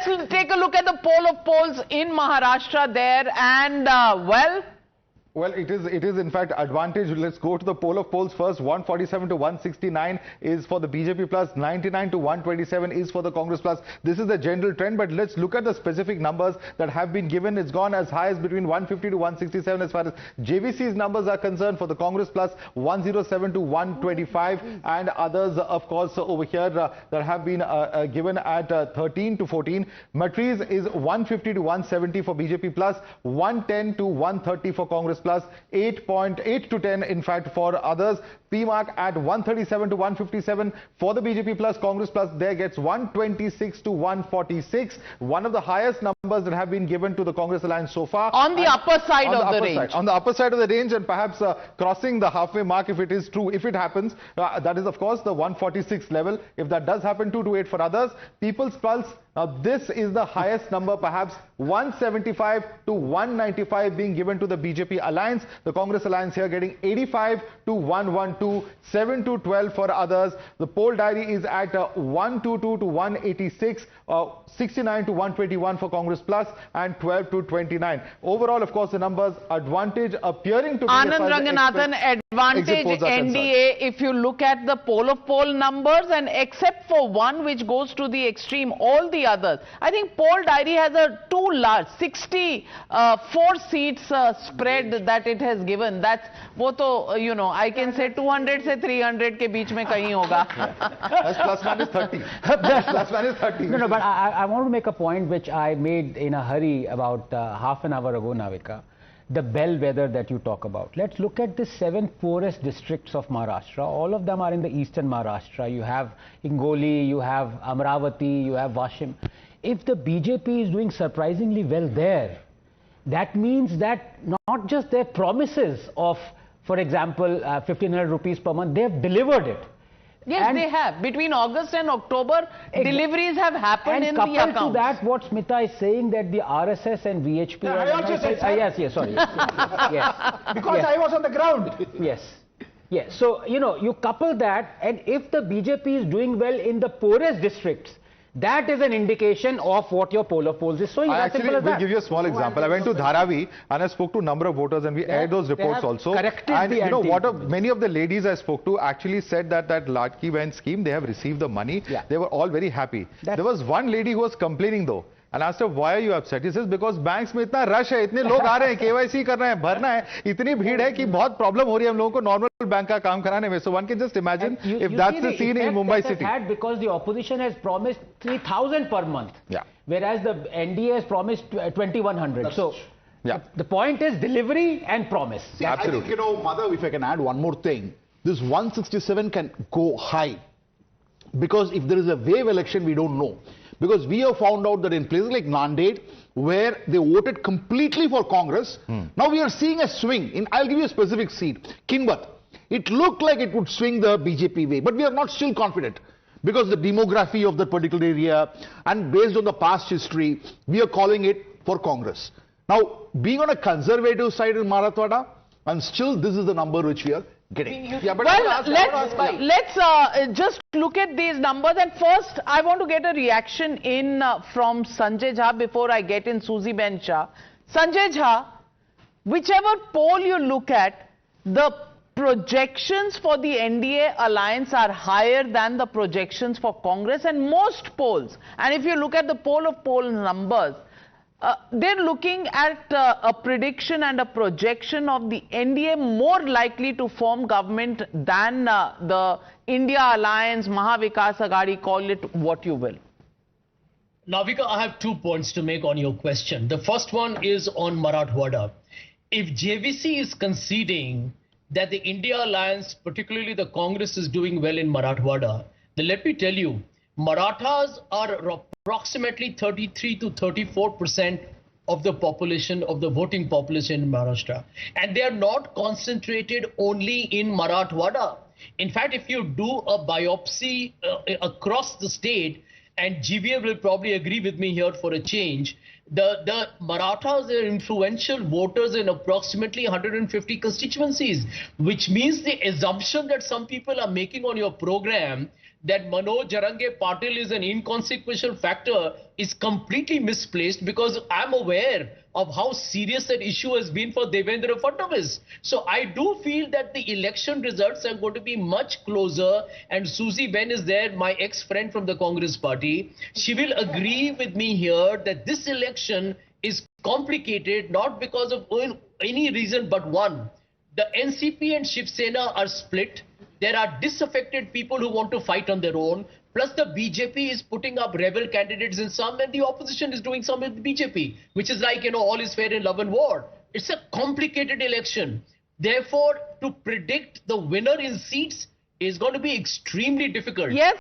let's take a look at the poll of polls in Maharashtra there, and Well, it is in fact advantage. Let's go to the poll of polls first. 147 to 169 is for the BJP plus, 99 to 127 is for the Congress plus. This is the general trend, but let's look at the specific numbers that have been given. It's gone as high as between 150 to 167 as far as JVC's numbers are concerned. For the Congress plus, 107 to 125, and others, of course, over here that have been given at 13 to 14. Matriz is 150 to 170 for BJP plus, 110 to 130 for Congress plus, 8.8 to 10 in fact for others. PMark at 137 to 157 for the BJP plus. Congress plus there gets 126 to 146, one of the highest numbers that have been given to the Congress alliance so far. On the upper side of the range. On the upper side of the range, and perhaps crossing the halfway mark if it is true. If it happens, that is of course the 146 level. If that does happen, 228 for others. People's Pulse, now this is the highest number, perhaps 175 to 195 being given to the BJP alliance. The Congress alliance here getting 85 to 112, 7 to 12 for others. The poll diary is at 122 to 186, 69 to 121 for Congress plus, and 12 to 29. Overall, of course, the numbers advantage appearing to be Anand Ranganathan, advantage NDA if you look at the poll of poll numbers, and except for one which goes to the extreme, all the others. I think poll diary has a too large 64 seats spread that it has given. That's वो तो, you know, I can say 200 से 300 के बीच में कहीं होगा. That's plus minus 30. Plus minus 30. No, but I want to make a point which I made in a hurry about half an hour ago, Navika. The bellwether that you talk about. Let's look at the 7 poorest districts of Maharashtra. All of them are in the eastern Maharashtra. You have Hingoli, you have Amravati, you have Vashim. If the BJP is doing surprisingly well there, that means that not just their promises of, for example, 1,500 rupees per month, they have delivered it. Yes, and they have. Between August and October, deliveries have happened in the accounts. And coupled to that, what Smita is saying, that the RSS and VHP... Yeah, I also said, yes, sorry. Yes. Because yes. I was on the ground. Yes. Yes. So, you know, you couple that, and if the BJP is doing well in the poorest districts, that is an indication of what your poll of polls is showing. I actually will give you a small example. I went to Dharavi and I spoke to a number of voters, and we aired those reports also. And you know what? Many of the ladies I spoke to actually said that Ladki Bahin scheme, they have received the money. Yeah. They were all very happy. There was one lady who was complaining though. And asked her, why are you upset? He says, because banks में इतना rush है, इतने लोग आ रहे हैं, KYC कर रहे हैं, भरना है, इतनी भीड़ है कि बहुत problem हो रही है हम लोगों को normal बैंक का काम कराने में. So one can just imagine if that's the scene in Mumbai city. Because the opposition has promised 3,000 per month, whereas the NDA has promised 2,100. So the point is delivery and promise. Yeah, absolutely. I think, you know, Madhav, if I can add one more thing, this 167 can go high, because if there is a wave election, we don't know. Because we have found out that in places like Nanded, where they voted completely for Congress, now we are seeing a swing. I'll give you a specific seat, Kinbat. It looked like it would swing the BJP way, but we are not still confident. Because the demography of that particular area, and based on the past history, we are calling it for Congress. Now, being on a conservative side in Marathwada, and still this is the number which we are getting. Yeah, but well, let's just look at these numbers, and first I want to get a reaction in from Sanjay Jha before I get in Suzy Ben Shah. Sanjay Jha, whichever poll you look at, the projections for the NDA alliance are higher than the projections for Congress, and most polls, and if you look at the poll of poll numbers, they're looking at a prediction and a projection of the NDA more likely to form government than the India Alliance, Maha Vikas Aghadi, call it what you will. Navika, I have 2 points to make on your question. The first one is on Marathwada. If JVC is conceding that the India Alliance, particularly the Congress, is doing well in Marathwada, then let me tell you, Marathas are approximately 33 to 34% of the population, of the voting population in Maharashtra. And they are not concentrated only in Marathwada. In fact, if you do a biopsy across the state, and GVA will probably agree with me here for a change, the Marathas are influential voters in approximately 150 constituencies, which means the assumption that some people are making on your program that Manoj Jarange Patil is an inconsequential factor is completely misplaced, because I'm aware of how serious that issue has been for Devendra Fadnavis. So I do feel that the election results are going to be much closer, and Susie Ben is there, my ex-friend from the Congress party. She will agree with me here that this election is complicated, not because of any reason but one. The NCP and Shiv Sena are split. There are disaffected people who want to fight on their own. Plus the BJP is putting up rebel candidates in some, and the opposition is doing some with the BJP, which is like, all is fair in love and war. It's a complicated election. Therefore, to predict the winner in seats is going to be extremely difficult. Yes.